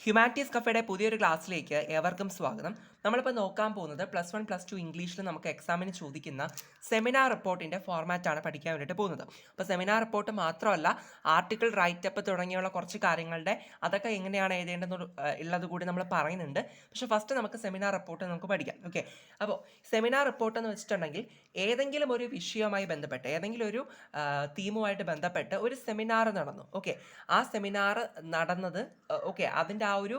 Humanities കഫേയുടെ പുതിയൊരു ക്ലാസ്സിലേക്ക് ഏവർക്കും സ്വാഗതം. നമ്മളിപ്പോൾ നോക്കാൻ പോകുന്നത് +1 +2 ഇംഗ്ലീഷിൽ നമുക്ക് എക്സാമിന് ചോദിക്കുന്ന സെമിനാർ റിപ്പോർട്ടിൻ്റെ ഫോർമാറ്റാണ് പഠിക്കാൻ വേണ്ടിയിട്ട് പോകുന്നത്. അപ്പോൾ സെമിനാർ റിപ്പോർട്ട് മാത്രമല്ല, ആർട്ടിക്കിൾ റൈറ്റപ്പ് തുടങ്ങിയുള്ള കുറച്ച് കാര്യങ്ങളുടെ അതൊക്കെ എങ്ങനെയാണ് എഴുതേണ്ടതെന്ന് ഉള്ളത് കൂടി നമ്മൾ പറയുന്നുണ്ട്. പക്ഷേ ഫസ്റ്റ് നമുക്ക് സെമിനാർ റിപ്പോർട്ട് നമുക്ക് പഠിക്കാം. ഓക്കെ, അപ്പോൾ സെമിനാർ റിപ്പോർട്ട് എന്ന് വെച്ചിട്ടുണ്ടെങ്കിൽ ഏതെങ്കിലും ഒരു വിഷയവുമായി ബന്ധപ്പെട്ട് ഏതെങ്കിലും ഒരു തീമുമായിട്ട് ബന്ധപ്പെട്ട് ഒരു സെമിനാർ നടന്നു. ഓക്കെ, ആ സെമിനാർ നടന്നത് ഓക്കെ അതിൻ്റെ ആ ഒരു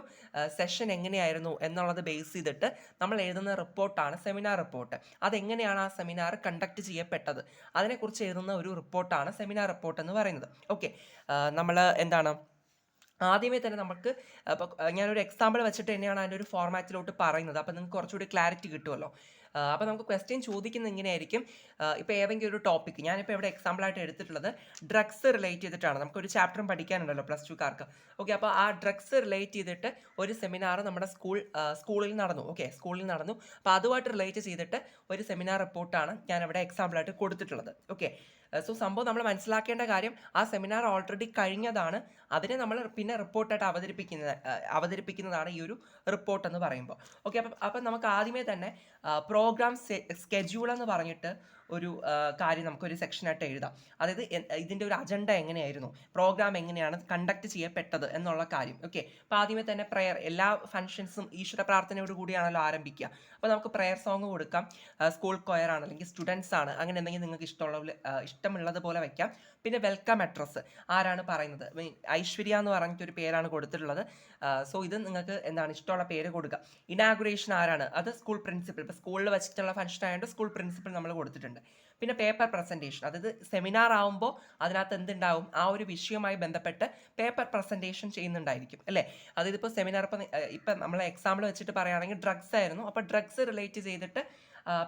സെഷൻ എങ്ങനെയായിരുന്നു എന്നുള്ളത് ബേസ് ചെയ്തിട്ട് നമ്മൾ എഴുതുന്ന റിപ്പോർട്ടാണ് സെമിനാർ റിപ്പോർട്ട്. അതെങ്ങനെയാണ് ആ സെമിനാർ കണ്ടക്ട് ചെയ്യപ്പെട്ടത് അതിനെക്കുറിച്ച് എഴുതുന്ന ഒരു റിപ്പോർട്ടാണ് സെമിനാർ റിപ്പോർട്ട് എന്ന് പറയുന്നത്. ഓക്കെ, നമ്മൾ എന്താണ് ആദ്യമേ തന്നെ നമുക്ക് ഇപ്പോൾ ഞാനൊരു എക്സാമ്പിൾ വെച്ചിട്ട് തന്നെയാണ് അതിൻ്റെ ഒരു ഫോർമാറ്റിലോട്ട് പറയുന്നത്. അപ്പോൾ നിങ്ങൾക്ക് കുറച്ചുകൂടി ക്ലാരിറ്റി കിട്ടുമല്ലോ. അപ്പോൾ നമുക്ക് ക്വസ്റ്റ്യൻ ചോദിക്കുന്നത് ഇങ്ങനെയായിരിക്കും. ഇപ്പോൾ ഏതെങ്കിലും ഒരു ടോപ്പിക്ക് ഞാനിപ്പോൾ ഇവിടെ എക്സാമ്പിളായിട്ട് എടുത്തിട്ടുള്ളത് ഡ്രഗ്സ് റിലേറ്റ് ചെയ്തിട്ടാണ്. നമുക്കൊരു ചാപ്റ്ററും പഠിക്കാനുണ്ടല്ലോ +2കാർക്ക്. ഓക്കെ, അപ്പോൾ ആ ഡ്രഗ്സ് റിലേറ്റ് ചെയ്തിട്ട് ഒരു സെമിനാർ നമ്മുടെ സ്കൂളിൽ നടന്നു. ഓക്കെ, സ്കൂളിൽ നടന്നു. അപ്പോൾ അതുമായിട്ട് റിലേറ്റ് ചെയ്തിട്ട് ഒരു സെമിനാർ റിപ്പോർട്ടാണ് ഞാനിവിടെ എക്സാമ്പിളായിട്ട് കൊടുത്തിട്ടുള്ളത്. ഓക്കെ, സോ സംഭവം നമ്മൾ മനസ്സിലാക്കേണ്ട കാര്യം, ആ സെമിനാർ ഓൾറെഡി കഴിഞ്ഞതാണ്. അതിനെ നമ്മൾ പിന്നെ റിപ്പോർട്ടായിട്ട് അവതരിപ്പിക്കുന്നതാണ് ഈ ഒരു റിപ്പോർട്ട് എന്ന് പറയുമ്പോൾ. ഓക്കെ, അപ്പം നമുക്ക് ആദ്യമേ തന്നെ പ്രോഗ്രാം സ്കെഡ്യൂൾ എന്ന് പറഞ്ഞിട്ട് ഒരു കാര്യം നമുക്കൊരു സെക്ഷനായിട്ട് എഴുതാം. അതായത് ഇതിൻ്റെ ഒരു അജണ്ട എങ്ങനെയായിരുന്നു, പ്രോഗ്രാം എങ്ങനെയാണ് കണ്ടക്ട് ചെയ്യപ്പെട്ടത് എന്നുള്ള കാര്യം. ഓക്കെ, അപ്പോൾ ആദ്യമേ തന്നെ പ്രെയർ, എല്ലാ ഫങ്ഷൻസും ഈശ്വര പ്രാർത്ഥനയോട് കൂടിയാണല്ലോ ആരംഭിക്കുക. അപ്പോൾ നമുക്ക് പ്രെയർ സോങ് കൊടുക്കാം. സ്കൂൾ കൊയർ ആണ് അല്ലെങ്കിൽ സ്റ്റുഡൻസ് ആണ്, അങ്ങനെ എന്തെങ്കിലും നിങ്ങൾക്ക് ഇഷ്ടമുള്ളതുപോലെ വയ്ക്കാം. പിന്നെ വെൽക്കം അഡ്രസ്സ് ആരാണ് പറയുന്നത്, ഐശ്വര്യ എന്ന് പറഞ്ഞിട്ടൊരു പേരാണ് കൊടുത്തിട്ടുള്ളത്. സോ ഇത് നിങ്ങൾക്ക് എന്താണ് ഇഷ്ടമുള്ള പേര് കൊടുക്കുക. ഇനാഗുറേഷൻ ആരാണ്, അത് സ്കൂൾ പ്രിൻസിപ്പൽ. ഇപ്പോൾ സ്കൂളിൽ വെച്ചിട്ടുള്ള ഫംഗ്ഷൻ ആയതുകൊണ്ട് സ്കൂൾ പ്രിൻസിപ്പൽ നമ്മൾ കൊടുത്തിട്ടുണ്ട്. പിന്നെ പേപ്പർ പ്രസൻറ്റേഷൻ, അതായത് സെമിനാർ ആവുമ്പോൾ അതിനകത്ത് എന്തുണ്ടാവും, ആ ഒരു വിഷയവുമായി ബന്ധപ്പെട്ട് പേപ്പർ പ്രസൻറ്റേഷൻ ചെയ്യുന്നുണ്ടായിരിക്കും അല്ലേ. അതായത് ഇപ്പോൾ സെമിനാർ ഇപ്പം നമ്മൾ എക്സാമ്പിൾ വെച്ചിട്ട് പറയുകയാണെങ്കിൽ ഡ്രഗ്സ് ആയിരുന്നു, അപ്പോൾ ഡ്രഗ്സ് റിലേറ്റ് ചെയ്തിട്ട്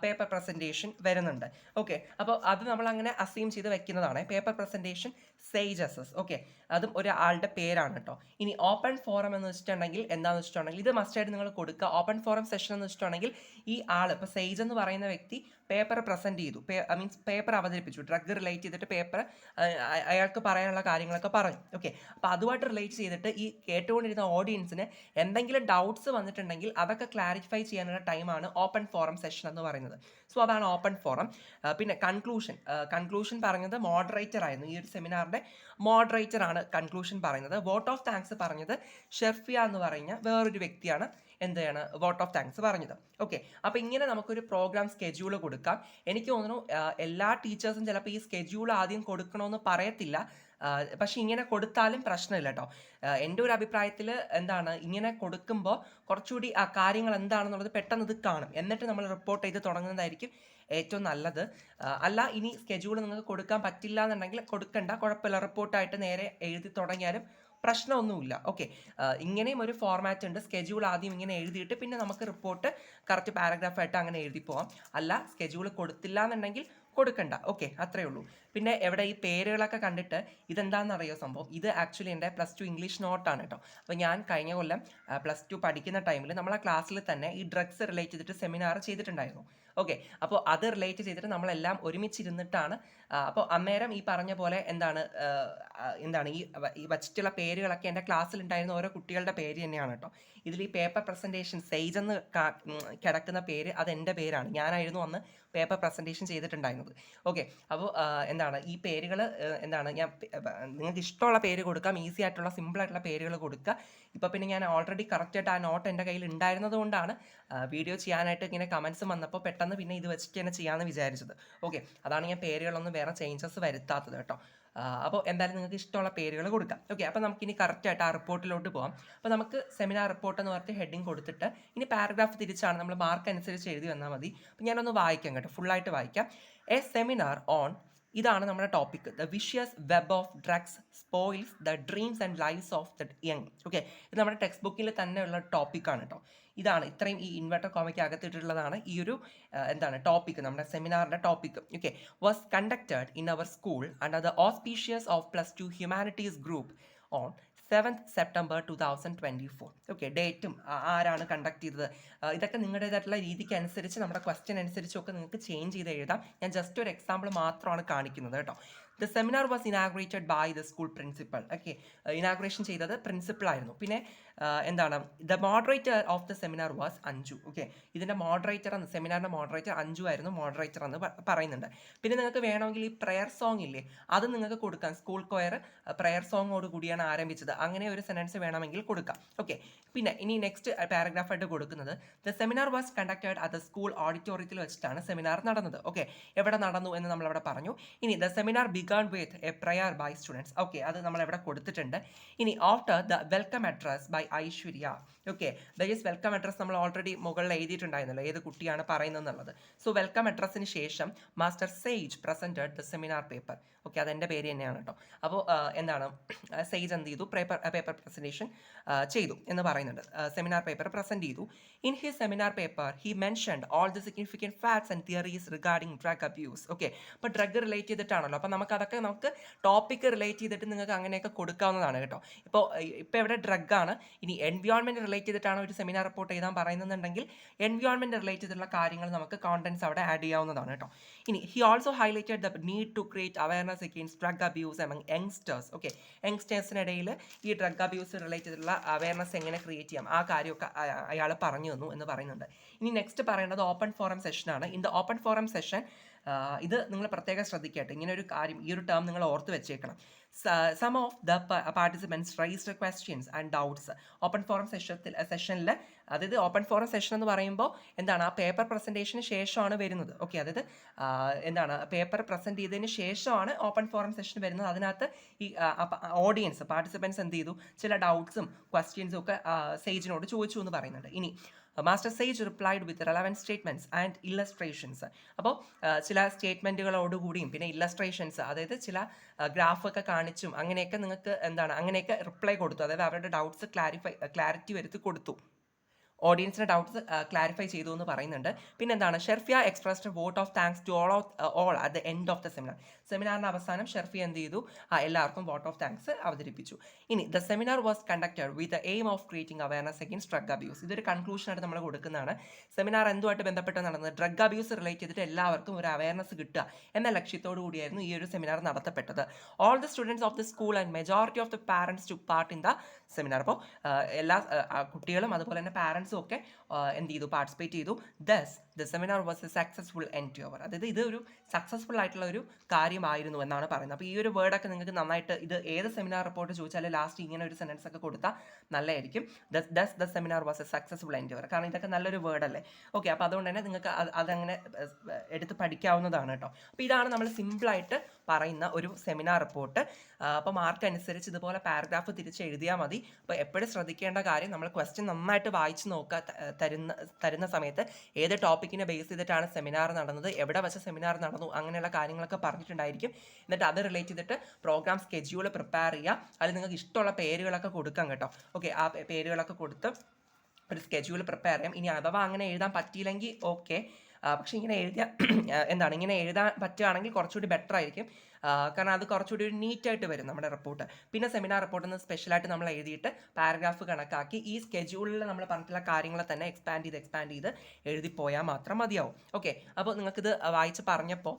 പേപ്പർ പ്രസൻറ്റേഷൻ വരുന്നുണ്ട്. ഓക്കെ, അപ്പോൾ അത് നമ്മൾ അങ്ങനെ അസ്യൂം ചെയ്ത് വെക്കുന്നതാണ്. Paper presentation സേജസസ്. ഓക്കെ, അതും ഒരാളുടെ പേരാണ് കേട്ടോ. ഇനി ഓപ്പൺ ഫോറം എന്ന് വെച്ചിട്ടുണ്ടെങ്കിൽ എന്താണെന്ന് വെച്ചിട്ടുണ്ടെങ്കിൽ ഇത് മസ്റ്റായിട്ട് നിങ്ങൾ കൊടുക്കുക. ഓപ്പൺ ഫോറം സെഷൻ എന്ന് വെച്ചിട്ടുണ്ടെങ്കിൽ ഈ ആൾ ഇപ്പോൾ സേജ് എന്ന് പറയുന്ന വ്യക്തി പേപ്പർ പ്രസൻറ്റ് ചെയ്തു, മീൻസ് പേപ്പർ അവതരിപ്പിച്ചു, ഡ്രഗ് റിലേറ്റ് ചെയ്തിട്ട് പേപ്പർ അയാൾക്ക് പറയാനുള്ള കാര്യങ്ങളൊക്കെ പറഞ്ഞു. ഓക്കെ, അപ്പോൾ അതുമായിട്ട് റിലേറ്റ് ചെയ്തിട്ട് ഈ കേട്ടുകൊണ്ടിരുന്ന ഓഡിയൻസിന് എന്തെങ്കിലും ഡൗട്ട്സ് വന്നിട്ടുണ്ടെങ്കിൽ അതൊക്കെ ക്ലാരിഫൈ ചെയ്യാനുള്ള ടൈമാണ് ഓപ്പൺ ഫോറം സെഷൻ എന്ന് പറയുന്നത്. സോ അതാണ് ഓപ്പൺ ഫോറം. പിന്നെ കൺക്ലൂഷൻ പറഞ്ഞത് മോഡറേറ്റർ ആയിരുന്നു. ഈ ഒരു സെമിനാറിൻ്റെ മോഡറേറ്റർ ആണ് കൺക്ലൂഷൻ പറയുന്നത്. വോട്ട് ഓഫ് താങ്ക്സ് പറഞ്ഞത് ഷെർഫിയ എന്ന് പറഞ്ഞ വേറൊരു വ്യക്തിയാണ് എന്താണ് വോട്ട് ഓഫ് താങ്ക്സ് പറഞ്ഞത്. ഓക്കെ, അപ്പോൾ ഇങ്ങനെ നമുക്കൊരു പ്രോഗ്രാം സ്കെഡ്യൂൾ കൊടുക്കാം. എനിക്ക് തോന്നുന്നു എല്ലാ ടീച്ചേഴ്സും ചിലപ്പോൾ ഈ സ്കെഡ്യൂൾ ആദ്യം കൊടുക്കണമെന്ന് പറയത്തില്ല. പക്ഷെ ഇങ്ങനെ കൊടുത്താലും പ്രശ്നമില്ല കേട്ടോ. എൻ്റെ ഒരു അഭിപ്രായത്തിൽ എന്താണ്, ഇങ്ങനെ കൊടുക്കുമ്പോൾ കുറച്ചുകൂടി ആ കാര്യങ്ങൾ എന്താണെന്നുള്ളത് പെട്ടെന്ന് ഇത് കാണും, എന്നിട്ട് നമ്മൾ റിപ്പോർട്ട് ചെയ്ത് തുടങ്ങുന്നതായിരിക്കും ഏറ്റവും നല്ലത്. അല്ല, ഇനി സ്കെഡ്യൂൾ നിങ്ങൾക്ക് കൊടുക്കാൻ പറ്റില്ല എന്നുണ്ടെങ്കിൽ കൊടുക്കണ്ട, കുഴപ്പമില്ല, റിപ്പോർട്ടായിട്ട് നേരെ എഴുതി തുടങ്ങിയാലും പ്രശ്നമൊന്നുമില്ല. ഓക്കെ, ഇങ്ങനെയും ഒരു ഫോർമാറ്റ് ഉണ്ട്. സ്കെഡ്യൂൾ ആദ്യം ഇങ്ങനെ എഴുതിയിട്ട് പിന്നെ നമുക്ക് റിപ്പോർട്ട് കറക്റ്റ് പാരഗ്രാഫായിട്ട് അങ്ങനെ എഴുതി പോവാം. അല്ല, സ്കെഡ്യൂൾ കൊടുത്തില്ല എന്നുണ്ടെങ്കിൽ കൊടുക്കണ്ട. ഓക്കെ, അത്രയേ ഉള്ളൂ. പിന്നെ എവിടെ ഈ പേരുകളൊക്കെ കണ്ടിട്ട് ഇതെന്താണെന്നറിയോ സംഭവം, ഇത് ആക്ച്വലി എൻ്റെ +2 ഇംഗ്ലീഷ് നോട്ടാണ് കേട്ടോ. അപ്പോൾ ഞാൻ കഴിഞ്ഞ കൊല്ലം +2 പഠിക്കുന്ന ടൈമിൽ നമ്മളെ ക്ലാസ്സിൽ തന്നെ ഈ ഡ്രഗ്സ് റിലേറ്റ് ചെയ്തിട്ട് സെമിനാർ ചെയ്തിട്ടുണ്ടായിരുന്നു. ഓക്കെ, അപ്പോൾ അത് റിലേറ്റ് ചെയ്തിട്ട് നമ്മളെല്ലാം ഒരുമിച്ചിരുന്നിട്ടാണ്. അപ്പോൾ അന്നേരം ഈ പറഞ്ഞ പോലെ എന്താണ് ഈ വച്ചിട്ടുള്ള പേരുകളൊക്കെ എൻ്റെ ക്ലാസ്സിലുണ്ടായിരുന്ന ഓരോ കുട്ടികളുടെ പേര് തന്നെയാണ് കേട്ടോ. ഇതിൽ ഈ പേപ്പർ പ്രസൻറ്റേഷൻ സേജ് എന്ന് കിടക്കുന്ന പേര് അത് എൻ്റെ പേരാണ്. ഞാനായിരുന്നു അന്ന് പേപ്പർ പ്രസൻറ്റേഷൻ ചെയ്തിട്ടുണ്ടായിരുന്നത്. ഓക്കെ, അപ്പോൾ എന്താണ് ഈ പേരുകൾ എന്താണ് നിങ്ങൾക്ക് ഇഷ്ടമുള്ള പേര് കൊടുക്കാം, ഈസി ആയിട്ടുള്ള സിമ്പിൾ ആയിട്ടുള്ള പേരുകൾ കൊടുക്കുക. ഇപ്പോൾ പിന്നെ ഞാൻ ഓൾറെഡി കറക്റ്റായിട്ട് ആ നോട്ട് എൻ്റെ കയ്യിൽ ഉണ്ടായിരുന്നത് കൊണ്ടാണ് വീഡിയോ ചെയ്യാനായിട്ട് ഇങ്ങനെ കമൻസ് വന്നപ്പോൾ പെട്ടെന്ന് പിന്നെ ഇത് വെച്ചിട്ട് തന്നെ ചെയ്യാമെന്ന് വിചാരിച്ചത്. ഓക്കെ, അതാണ് ഞാൻ പേരുകളൊന്നും വേറെ ചേഞ്ചസ് വരുത്താത്തത് കേട്ടോ. അപ്പോൾ എന്തായാലും നിങ്ങൾക്ക് ഇഷ്ടമുള്ള പേരുകൾ കൊടുക്കാം. ഓക്കെ, അപ്പോൾ നമുക്കിനി കറക്റ്റായിട്ട് ആ റിപ്പോർട്ടിലോട്ട് പോകാം. അപ്പോൾ നമുക്ക് സെമിനാർ റിപ്പോർട്ട് എന്ന് പറഞ്ഞിട്ട് ഹെഡിങ് കൊടുത്തിട്ട് ഇനി പാരഗ്രാഫ് തിരിച്ചാണ് നമ്മൾ മാർക്ക് അനുസരിച്ച് എഴുതി വന്നാൽ മതി. അപ്പോൾ ഞാനൊന്ന് വായിക്കാം കേട്ടോ, ഫുള്ളായിട്ട് വായിക്കാം. എ സെമിനാർ ഓൺ, ഇതാണ് നമ്മുടെ topic, the vicious web of drugs spoils the dreams and lives of the young. Okay, ഇത് നമ്മുടെ ടെക്സ്റ്റ് ബുക്കിൽ തന്നെയുള്ള ടോപ്പിക്കാണ് കേട്ടോ. ഇതാണ് ഇത്രയും ഈ ഇൻവെർട്ടർ കോമയ്ക്ക് അകത്തിട്ടുള്ളതാണ് ഈ ഒരു ടോപ്പിക്ക്, നമ്മുടെ സെമിനാറിൻ്റെ topic. Okay, was conducted in our school under the auspicious of +2 humanities group on 7th September 2024. Okay, ഡേറ്റും ആരാണ് കണ്ടക്ട് ചെയ്തത് ഇതൊക്കെ നിങ്ങളുടേതായിട്ടുള്ള രീതിക്ക് അനുസരിച്ച് നമ്മുടെ ക്വസ്റ്റ്യൻ അനുസരിച്ചൊക്കെ നിങ്ങൾക്ക് ചേഞ്ച് ചെയ്ത് എഴുതാം. ഞാൻ ജസ്റ്റ് ഒരു എക്സാമ്പിൾ മാത്രമാണ് കാണിക്കുന്നത് കേട്ടോ. The seminar was inaugurated by the school principal. Okay, inauguration ചെയ്തത് പ്രിൻസിപ്പൾ ആയിരുന്നു. പിന്നെ എന്താണ് the moderator of the seminar was Anju. Okay, ഇതിൻ്റെ മോഡറേറ്റർ എന്ന് സെമിനാറിൻ്റെ മോഡറേറ്റർ അഞ്ജു ആയിരുന്നു മോഡറേറ്റർ എന്ന് പറയുന്നുണ്ട്. പിന്നെ നിങ്ങൾക്ക് വേണമെങ്കിൽ ഈ പ്രെയർ സോങ് ഇല്ലേ, അത് നിങ്ങൾക്ക് കൊടുക്കാം. സ്കൂൾ കൊയർ പ്രെയർ സോങ്ങോട് കൂടിയാണ് ആരംഭിച്ചത്, അങ്ങനെ ഒരു സെൻറ്റൻസ് വേണമെങ്കിൽ കൊടുക്കാം. ഓക്കെ, പിന്നെ ഇനി നെക്സ്റ്റ് പാരഗ്രാഫായിട്ട് കൊടുക്കുന്നത് the seminar was conducted at the school ഓഡിറ്റോറിയത്തിൽ വെച്ചിട്ടാണ് സെമിനാർ നടന്നത്. ഓക്കെ, എവിടെ നടന്നു എന്ന് നമ്മളവിടെ പറഞ്ഞു. ഇനി the seminar begun with a prayer by students. Okay, അത് നമ്മളെവിടെ കൊടുത്തിട്ടുണ്ട്. ഇനി after the welcome address by Aishwarya. Okay, the is welcome address നമ്മൾ ഓൾറെഡി മുകളിൽ എഴുതിയിട്ടുണ്ടായിരുന്നല്ലോ ഏത് കുട്ടിയാണ് പറയുന്നത് എന്നുള്ളത്. സോ വെൽക്കം അഡ്രസ്സിന് ശേഷം master siege presented the seminar paper. Okay, അതെൻ്റെ പേര് തന്നെയാണ് കേട്ടോ. അപ്പോൾ എന്താണ് സെയ്ജ് എന്ത് ചെയ്തു, പേപ്പർ പ്രസൻറ്റേഷൻ ചെയ്തു എന്ന് പറയുന്നുണ്ട്. സെമിനാർ പേപ്പർ പ്രസൻറ്റ് ചെയ്തു. In his seminar paper he mentioned all the significant facts and theories regarding drug abuse. Okay, അപ്പോൾ ഡ്രഗ് റിലേറ്റ് ചെയ്തിട്ടാണല്ലോ, അപ്പോൾ നമുക്ക് ടോപ്പിക്ക് റിലേറ്റ് ചെയ്തിട്ട് നിങ്ങൾക്ക് അങ്ങനെയൊക്കെ കൊടുക്കാവുന്നതാണ് കേട്ടോ. ഇപ്പോൾ ഇവിടെ ഡ്രഗാണ്. ഇനി എൻവയോൺമെൻറ്റ് റിലേറ്റ് ചെയ്തിട്ടാണ് ഒരു സെമിനാർ റിപ്പോർട്ട് എഴുതാൻ പറയുന്നുണ്ടെങ്കിൽ എൻവയോൺമെൻറ്റ് റിലേറ്റ് ചെയ്തിട്ടുള്ള കാര്യങ്ങൾ നമുക്ക് കോണ്ടൻസ് അവിടെ ആഡ് ചെയ്യാവുന്നതാണ് കേട്ടോ. ഇനി he also highlighted the need to create awareness against drug abuse among youngsters. Okay, യങ്സ്റ്റേഴ്സിനിടയിൽ ഈ ഡ്രഗ് അബ്യൂസ് റിലേറ്റ് ചെയ്തിട്ടുള്ള അവയർനെസ് എങ്ങനെ ക്രിയേറ്റ് ചെയ്യാം ആ കാര്യമൊക്കെ അയാൾ പറഞ്ഞു തന്നു എന്ന് പറയുന്നുണ്ട്. ഇനി നെക്സ്റ്റ് പറയേണ്ടത് ഓപ്പൺ ഫോറം സെഷനാണ്. In the open forum session ഇത് നിങ്ങൾ പ്രത്യേകം ശ്രദ്ധിക്കട്ടെ, ഇങ്ങനെ ഒരു കാര്യം, ഈ ഒരു ടേം നിങ്ങൾ ഓർത്ത് വെച്ചേക്കണം. Some of the participants raised questions and doubts. Open forum സെഷനിൽ, അതായത് ഓപ്പൺ ഫോറം സെഷൻ എന്ന് പറയുമ്പോൾ എന്താണ്, ആ പേപ്പർ പ്രസൻറ്റേഷന് ശേഷമാണ് വരുന്നത്. ഓക്കെ, അതായത് എന്താണ് പേപ്പർ പ്രസൻറ്റ് ചെയ്തതിന് ശേഷമാണ് ഓപ്പൺ ഫോറം സെഷൻ വരുന്നത്. അതിനകത്ത് ഈ ഓഡിയൻസ് പാർട്ടിസിപ്പൻസ് എന്ത് ചെയ്തു, ചില ഡൗട്ട്സും ക്വസ്റ്റ്യൻസും ഒക്കെ സെയ്ജിനോട് ചോദിച്ചു എന്ന് പറയുന്നുണ്ട്. ഇനി master siege replied with relevant statements and illustrations. അപ്പോൾ ചില സ്റ്റേറ്റ്മെൻറ്റുകളോടുകൂടിയും പിന്നെ ഇല്ലസ്ട്രേഷൻസ്, അതായത് ചില ഗ്രാഫൊക്കെ കാണിച്ചും അങ്ങനെയൊക്കെ നിങ്ങൾക്ക് എന്താണ് അങ്ങനെയൊക്കെ റിപ്ലൈ കൊടുത്തു. അതായത് അവരുടെ ഡൗട്ട്സ് ക്ലാരിറ്റി വരുത്തി കൊടുത്തു, ഓഡിയൻസിൻ്റെ ഡൗട്ട്സ് ക്ലാരിഫൈ ചെയ്തു എന്ന് പറയുന്നുണ്ട്. പിന്നെ എന്താണ്, Sherfiya expressed vote of thanks to all at the end of the seminar. സെമിനാറിൻ്റെ അവസാനം ഷെർഫിയ എന്ത് ചെയ്തു, എല്ലാവർക്കും വോട്ട് ഓഫ് താങ്ക്സ് അവതരിപ്പിച്ചു. ഇനി the seminar was conducted with the aim of creating awareness against drug abuse. ഇതൊരു കൺക്ലൂഷനായിട്ട് നമ്മൾ കൊടുക്കുന്നതാണ്. സെമിനാർ എന്തുമായിട്ട് ബന്ധപ്പെട്ട് നടന്നത്, ഡ്രഗ് അബ്യൂസ് റിലേറ്റ് ചെയ്തിട്ട് എല്ലാവർക്കും ഒരു അവയർനെസ് കിട്ടുക എന്ന ലക്ഷ്യത്തോടു കൂടിയായിരുന്നു ഈ ഒരു സെമിനാർ നടത്തപ്പെട്ടത്. All the students of the school and majority of the parents to part in the seminar. അപ്പോൾ എല്ലാ കുട്ടികളും അതുപോലെ തന്നെ പാരൻസും ഒക്കെ എന്ത് ചെയ്തു, പാർട്ടിസിപ്പേറ്റ് ചെയ്തു. Thus the seminar was a successful endeavour. അതായത് ഇത് ഒരു സക്സസ്ഫുൾ ആയിട്ടുള്ള ഒരു കാര്യമായിരുന്നു എന്നാണ് പറയുന്നത്. അപ്പോൾ ഈ ഒരു വേർഡൊക്കെ നിങ്ങൾക്ക് നന്നായിട്ട്, ഇത് ഏത് സെമിനാർ റിപ്പോർട്ട് ചോദിച്ചാലും ലാസ്റ്റ് ഇങ്ങനെ ഒരു സെൻറ്റൻസ് ഒക്കെ കൊടുത്താൽ നല്ലതായിരിക്കും. Thus the seminar was a successful endeavour. കാരണം ഇതൊക്കെ നല്ലൊരു വേർഡല്ലേ. ഓക്കെ, അപ്പോൾ അതുകൊണ്ട് തന്നെ നിങ്ങൾക്ക് അതങ്ങനെ എടുത്ത് പഠിക്കാവുന്നതാണ് കേട്ടോ. അപ്പോൾ ഇതാണ് നമ്മൾ സിമ്പിളായിട്ട് പറയുന്ന ഒരു സെമിനാർ റിപ്പോർട്ട്. അപ്പോൾ മാർക്ക് അനുസരിച്ച് ഇതുപോലെ പാരഗ്രാഫ് തിരിച്ച് എഴുതിയാൽ മതി. അപ്പോൾ എപ്പോഴും ശ്രദ്ധിക്കേണ്ട കാര്യം, നമ്മൾ ക്വസ്റ്റ്യൻ നന്നായിട്ട് വായിച്ച് നോക്കുക. തരുന്ന സമയത്ത് ഏത് ടോപ്പിക്കിനെ ബേസ് ചെയ്തിട്ടാണ് സെമിനാർ നടന്നത്, എവിടെ വെച്ച് സെമിനാർ നടന്നു, അങ്ങനെയുള്ള കാര്യങ്ങളൊക്കെ പറഞ്ഞിട്ടുണ്ടായിരിക്കും. എന്നിട്ട് അത് റിലേറ്റ് ചെയ്തിട്ട് പ്രോഗ്രാം സ്കെഡ്യൂൾ പ്രിപ്പയർ ചെയ്യുക. അതിൽ നിങ്ങൾക്ക് ഇഷ്ടമുള്ള പേരുകളൊക്കെ കൊടുക്കാം കേട്ടോ. ഓക്കെ, ആ പേരുകളൊക്കെ കൊടുത്ത് ഒരു സ്കെഡ്യൂൾ പ്രിപ്പയർ ചെയ്യാം. ഇനി അഥവാ അങ്ങനെ എഴുതാൻ പറ്റിയില്ലെങ്കിൽ ഓക്കെ, പക്ഷേ ഇങ്ങനെ ഇങ്ങനെ എഴുതാൻ പറ്റുകയാണെങ്കിൽ കുറച്ചുകൂടി ബെറ്റർ ആയിരിക്കും. കാരണം അത് കുറച്ചുകൂടി ഒരു നീറ്റായിട്ട് വരും നമ്മുടെ റിപ്പോർട്ട്. പിന്നെ സെമിനാർ റിപ്പോർട്ടിൽ നിന്ന് സ്പെഷ്യലായിട്ട് നമ്മൾ എഴുതിയിട്ട് പാരഗ്രാഫ് കണക്കാക്കി ഈ സ്കെഡ്യൂളിൽ നമ്മൾ പറഞ്ഞിട്ടുള്ള കാര്യങ്ങളെ തന്നെ എക്സ്പാൻഡ് ചെയ്ത് എഴുതിപ്പോയാൽ മാത്രം മതിയാവും. ഓക്കെ, അപ്പോൾ നിങ്ങൾക്കിത് വായിച്ച് പറഞ്ഞപ്പോൾ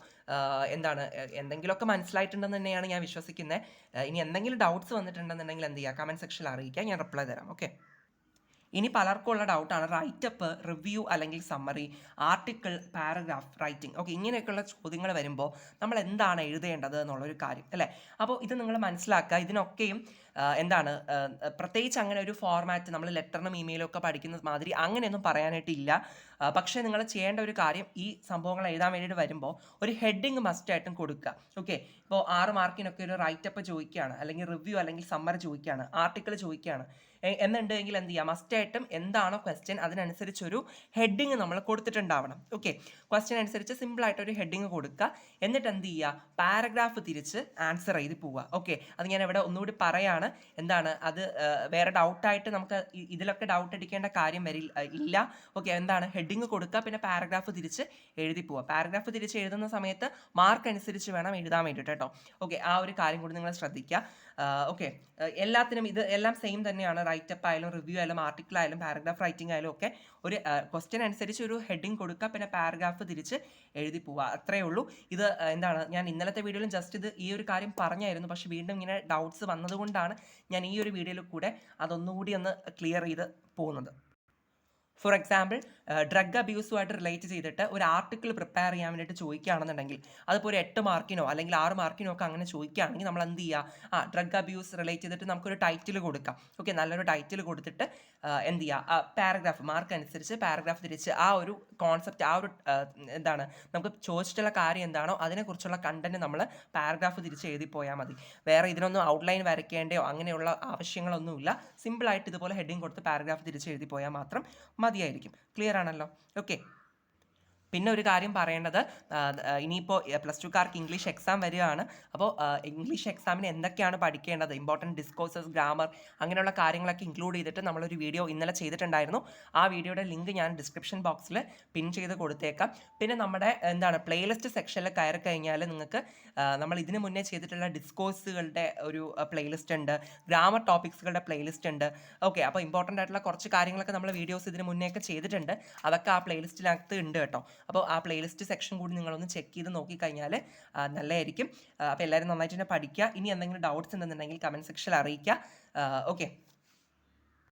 എന്തെങ്കിലുമൊക്കെ മനസ്സിലായിട്ടുണ്ടെന്ന് തന്നെയാണ് ഞാൻ വിശ്വസിക്കുന്നത്. ഇനി എന്തെങ്കിലും ഡൗട്ട്സ് വന്നിട്ടുണ്ടെന്നുണ്ടെങ്കിൽ എന്ത് ചെയ്യുക, കമൻറ്റ് സെക്ഷനിൽ അറിയിക്കുക, ഞാൻ റിപ്ലൈ തരാം. ഓക്കെ, ഇനി പലർക്കും ഉള്ള ഡൗട്ടാണ് റൈറ്റപ്പ്, റിവ്യൂ അല്ലെങ്കിൽ summary, article, paragraph writing. Okay, ഇങ്ങനെയൊക്കെയുള്ള ചോദ്യങ്ങൾ വരുമ്പോൾ നമ്മൾ എന്താണ് എഴുതേണ്ടത് എന്നുള്ളൊരു കാര്യം അല്ലേ. അപ്പോൾ ഇത് നിങ്ങൾ മനസ്സിലാക്കുക. ഇതിനൊക്കെയും പ്രത്യേകിച്ച് അങ്ങനെ ഒരു ഫോർമാറ്റ് നമ്മൾ ലെറ്ററിനും ഇമെയിലും ഒക്കെ പഠിക്കുന്ന മാതിരി അങ്ങനെയൊന്നും പറയാനായിട്ടില്ല. പക്ഷേ നിങ്ങൾ ചെയ്യേണ്ട ഒരു കാര്യം, ഈ സംഭവങ്ങൾ എഴുതാൻ വേണ്ടിയിട്ട് വരുമ്പോൾ ഒരു ഹെഡിങ് മസ്റ്റായിട്ടും കൊടുക്കുക. ഓക്കെ, ഇപ്പോൾ 6 മാർക്കിനൊക്കെ ഒരു റൈറ്റപ്പ് ചോദിക്കുകയാണ്, അല്ലെങ്കിൽ റിവ്യൂ അല്ലെങ്കിൽ സമ്മറി ചോദിക്കുകയാണ്, ആർട്ടിക്കിൾ ചോദിക്കുകയാണ് എന്നുണ്ടെങ്കിൽ എന്ത് ചെയ്യുക, മസ്റ്റായിട്ടും എന്താണോ ക്വസ്റ്റ്യൻ അതിനനുസരിച്ചൊരു ഹെഡിങ് നമ്മൾ കൊടുത്തിട്ടുണ്ടാവണം. ഓക്കെ, ക്വസ്റ്റ്യൻ അനുസരിച്ച് സിമ്പിളായിട്ടൊരു ഹെഡിങ് കൊടുക്കുക. എന്നിട്ട് എന്ത് ചെയ്യുക, പാരഗ്രാഫ് തിരിച്ച് ആൻസർ ചെയ്ത് പോവുക. ഓക്കെ, അത് ഞാൻ ഇവിടെ ഒന്നുകൂടി പറയാണ്. അത് വേറെ ഡൗട്ടായിട്ട് നമുക്ക് ഇതിലൊക്കെ ഡൗട്ട് അടിക്കേണ്ട കാര്യം ഇല്ല. ഓക്കെ, ഹെഡിങ് കൊടുക്കുക, പിന്നെ പാരഗ്രാഫ് തിരിച്ച് എഴുതി പോവുക. പാരഗ്രാഫ് തിരിച്ച് എഴുതുന്ന സമയത്ത് മാർക്ക് അനുസരിച്ച് വേണം എഴുതാൻ വേണ്ടിയിട്ട് കേട്ടോ. ഓക്കെ, ആ ഒരു കാര്യം കൂടി നിങ്ങൾ ശ്രദ്ധിക്കുക. ഓക്കെ, എല്ലാത്തിനും ഇത് എല്ലാം സെയിം തന്നെയാണ്. റൈറ്റപ്പ് ആയാലും റിവ്യൂ ആയാലും ആർട്ടിക്കിൾ ആയാലും പാരഗ്രാഫ് റൈറ്റിംഗ് ആയാലും ഒക്കെ ഒരു ക്വസ്റ്റ്യൻ അനുസരിച്ച് ഒരു ഹെഡിങ് കൊടുക്കുക, പിന്നെ പാരഗ്രാഫ് തിരിച്ച് എഴുതി പോവുക, അത്രയേ ഉള്ളൂ. ഇത് എന്താണ്, ഞാൻ ഇന്നലത്തെ വീഡിയോയിലും ജസ്റ്റ് ഇത് ഈ ഒരു കാര്യം പറഞ്ഞായിരുന്നു, പക്ഷേ വീണ്ടും ഇങ്ങനെ ഡൗട്ട്സ് വന്നതുകൊണ്ടാണ് ഞാൻ ഈ ഒരു വീഡിയോയിൽ കൂടെ അതൊന്നുകൂടി ഒന്ന് ക്ലിയർ ചെയ്ത് പോകുന്നത്. ഫോർ എക്സാമ്പിൾ, ഡ്രഗ് അബ്യൂസുമായിട്ട് റിലേറ്റ് ചെയ്തിട്ട് ഒരു ആർട്ടിക്കിൾ പ്രിപ്പയർ ചെയ്യാൻ വേണ്ടിയിട്ട് ചോദിക്കുകയാണെന്നുണ്ടെങ്കിൽ, അതിപ്പോൾ ഒരു 8 മാർക്കിനോ അല്ലെങ്കിൽ 6 മാർക്കിനോ ഒക്കെ അങ്ങനെ ചോദിക്കുകയാണെങ്കിൽ നമ്മൾ എന്ത് ചെയ്യുക, ഡ്രഗ് അബ്യൂസ് റിലേറ്റ് ചെയ്തിട്ട് നമുക്കൊരു ടൈറ്റിൽ കൊടുക്കാം. ഓക്കെ, നല്ലൊരു ടൈറ്റിൽ കൊടുത്തിട്ട് എന്ത് ചെയ്യുക, പാരഗ്രാഫ് മാർക്ക് അനുസരിച്ച് പാരഗ്രാഫ് തിരിച്ച് ആ ഒരു കോൺസെപ്റ്റ്, ആ ഒരു എന്താണ് നമുക്ക് ചോദിച്ചിട്ടുള്ള കാര്യം എന്താണോ അതിനെക്കുറിച്ചുള്ള കണ്ടന്റ് നമ്മൾ പാരഗ്രാഫ് തിരിച്ച് എഴുതി പോയാൽ മതി. വേറെ ഇതിനൊന്നും ഔട്ട്ലൈൻ വരയ്ക്കേണ്ടയോ അങ്ങനെയുള്ള ആവശ്യങ്ങളൊന്നുമില്ല. സിമ്പിളായിട്ട് ഇതുപോലെ ഹെഡിങ് കൊടുത്ത് പാരഗ്രാഫ് തിരിച്ച് എഴുതി പോയാൽ മാത്രം മതിയായിരിക്കും. ക്ലിയർ ആണല്ലോ? ഓക്കെ. പിന്നെ ഒരു കാര്യം പറയേണ്ടത്, ഇനിയിപ്പോൾ പ്ലസ് ടുക്കാർക്ക് ഇംഗ്ലീഷ് എക്സാം വരികയാണ്. അപ്പോൾ ഇംഗ്ലീഷ് എക്സാമിന് എന്തൊക്കെയാണ് പഠിക്കേണ്ടത്, ഇമ്പോർട്ടൻറ്റ് ഡിസ്കോഴ്സസ്, ഗ്രാമർ, അങ്ങനെയുള്ള കാര്യങ്ങളൊക്കെ ഇൻക്ലൂഡ് ചെയ്തിട്ട് നമ്മളൊരു വീഡിയോ ഇന്നലെ ചെയ്തിട്ടുണ്ടായിരുന്നു. ആ വീഡിയോയുടെ ലിങ്ക് ഞാൻ ഡിസ്ക്രിപ്ഷൻ ബോക്സിൽ പിൻ ചെയ്ത് കൊടുത്തേക്കാം. പിന്നെ നമ്മുടെ എന്താണ് പ്ലേലിസ്റ്റ് സെക്ഷനിൽ കയറി കഴിഞ്ഞാൽ നിങ്ങൾക്ക് നമ്മൾ ഇതിന് മുന്നേ ചെയ്തിട്ടുള്ള ഡിസ്കോഴ്സുകളുടെ ഒരു പ്ലേലിസ്റ്റ് ഉണ്ട്, ഗ്രാമർ ടോപ്പിക്സുകളുടെ പ്ലേലിസ്റ്റ് ഉണ്ട്. ഓക്കെ, അപ്പോൾ ഇമ്പോർട്ടൻ്റ് ആയിട്ടുള്ള കുറച്ച് കാര്യങ്ങളൊക്കെ നമ്മൾ വീഡിയോസ് ഇതിന് മുന്നേ ഒക്കെ ചെയ്തിട്ടുണ്ട്. അതൊക്കെ ആ പ്ലേലിസ്റ്റിനകത്ത് ഉണ്ട് കേട്ടോ. അപ്പോൾ ആ പ്ലേലിസ്റ്റ് സെക്ഷൻ കൂടി നിങ്ങളൊന്ന് ചെക്ക് ചെയ്ത് നോക്കിക്കഴിഞ്ഞാൽ നല്ലതായിരിക്കും. അപ്പോൾ എല്ലാവരും നന്നായിട്ട് തന്നെ പഠിക്കുക. ഇനി എന്തെങ്കിലും ഡൗട്ട്സ് ഉണ്ടെന്നുണ്ടെങ്കിൽ കമൻറ്റ് സെക്ഷനിൽ അറിയിക്കുക. ഓക്കെ.